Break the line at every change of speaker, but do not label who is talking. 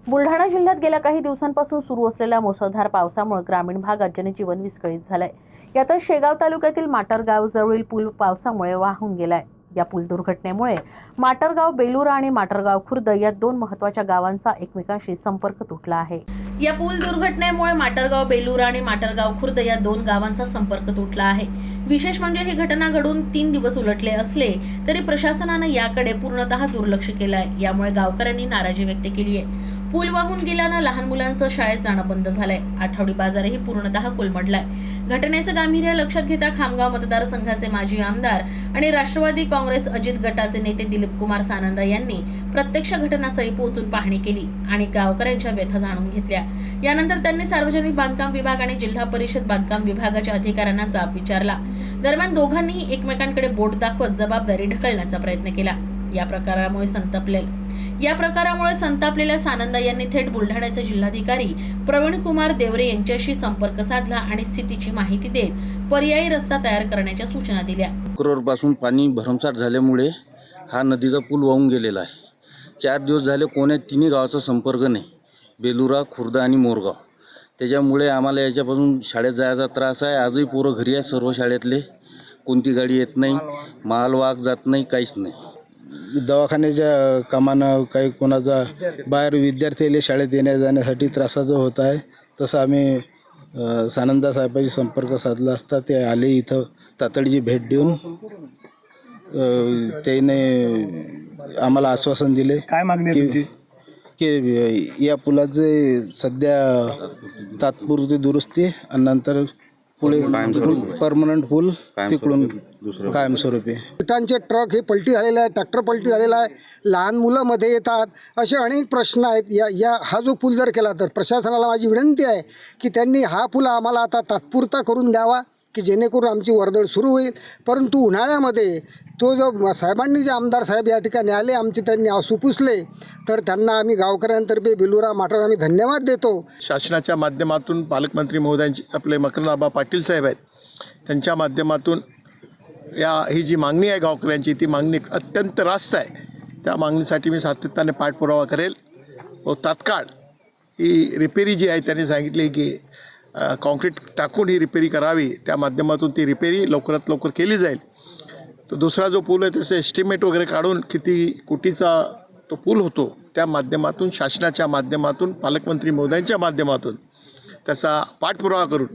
बुलढाणा जिल्ह्यात गेल्या काही दिवसांपासून सुरू असलेल्या मुसळधार पावसामुळे ग्रामीण भागात जनजीवन विस्कळीत झालंय। यातच शेगाव तालुक्यातील माटरगाव जवळील पूल पावसामुळे वाहून गेलाय। या पूल दुर्घटनेमुळे माटरगाव बेलुरा आणि माटरगाव खुर्द या दोन महत्त्वाच्या गावांचा एकमेकांशी संपर्क तुटला आहे। या पूल दुर्घटनेमुळे माटरगाव बेलुरा आणि माटरगाव खुर्द या दोन गावांचा संपर्क तुटला आहे। विशेष म्हणजे ही घटना घडून 3 दिवस उलटले असले तरी प्रशासनाने याकडे पूर्णतः दुर्लक्ष केलं आहे। यामुळे गावकऱ्यांनी नाराजी व्यक्त केली आहे। पूल वाहून गेल्यानं लहान मुलांचं शाळेत जाणं बंद झालंय। आठवडी बाजारही पूर्णतः कोलमडलाय। घटनेचं गांभीर्य लक्षात घेता खामगाव मतदारसंघाचे माजी आमदार आणि राष्ट्रवादी काँग्रेस अजित गटाचे नेते दिलीप कुमार सानंद यांनी प्रत्यक्ष घटनास्थळी पोहोचून पाहणी केली आणि गावकऱ्यांच्या व्यथा जाणून घेतल्या। यानंतर त्यांनी सार्वजनिक बांधकाम विभाग आणि जिल्हा परिषद बांधकाम विभागाच्या अधिकाऱ्यांना जाब विचारला। दरम्यान दोघांनीही एकमेकांकडे बोट दाखवत जबाबदारी ढकलण्याचा प्रयत्न केला। या प्रकारामुळे संतापलेल्या सानंद यांनी थेट बुलढाण्याचे जिल्हाधिकारी प्रवीण कुमार देवरे यांच्याशी संपर्क साधला आणि स्थितीची माहिती देत पर्यायी रस्ता तयार करण्याच्या सूचना दिल्या।
शुक्रवारपासून पाणी भरमसाठ झाल्यामुळे हा नदीचा पूल वाहून गेलेला आहे। 4 दिवस झाले कोण्या तिन्ही गावाचा संपर्क नाही, बेलुरा, खुर्द आणि मोरगाव। त्याच्यामुळे आम्हाला याच्यापासून शाळेत जायचा त्रास आहे। आजही पोरं घरी आहे सर्व शाळेतले, कोणती गाडी येत नाही, मालवाहक जात नाही, काहीच नाही।
दवाखान्याच्या कामानं काही कोणाचा बाहेर विद्यार्थ्याला शाळेत येण्या जाण्यासाठी त्रासाचं होत आहे। तसं आम्ही सानंदा साहेबांशी संपर्क साधला असता ते आले इथं तातडीची भेट देऊन त्याने आम्हाला आश्वासन दिले
काय मागणी आहे
की या पुलाचे सध्या तात्पुरती दुरुस्ती आणि नंतर पुढे परमनंट पूल तिकडून कायमस्वरूपी।
विटांचे ट्रक हे पलटी झालेले आहे, ट्रॅक्टर पलटी झालेला आहे, लहान मुलं मध्ये येतात, असे अनेक प्रश्न आहेत। हा जो पूल जर केला तर प्रशासनाला माझी विनंती आहे की त्यांनी हा पूल आम्हाला आता तात्पुरता करून द्यावा की जेणेकरून आमची वर्दळ सुरू होईल। परंतु उन्हाळ्यामध्ये तो जो साहेबांनी जे आमदार साहेब या ठिकाणी आले, आमचे त्यांनी आसू पुसले, तर त्यांना आम्ही गावकऱ्यांतर्फे बेलुरा माटर आम्ही धन्यवाद देतो।
शासनाच्या माध्यमातून पालकमंत्री महोदयांची आपले मकरंद पाटील साहेब आहेत, त्यांच्या माध्यमातून ही जी मागणी आहे गावकऱ्यांची, ती मागणी अत्यंत रास्त आहे। त्या मागणीसाठी मी सातत्याने पाठपुरावा करेल व तात्काळ ही रिपेरी जी आहे त्यांनी सांगितली की कॉन्क्रीट टाकून ही रिपेरी करावी, त्या माध्यमातून ती रिपेरी लवकरात लवकर केली जाईल। तो दुसरा जो पूल आहे त्याचं एस्टिमेट वगैरे काढून किती कोटीचा तो पूल होतो, त्या माध्यमातून शासनाच्या माध्यमातून पालकमंत्री महोदयांच्या माध्यमातून त्याचा पाठपुरावा करून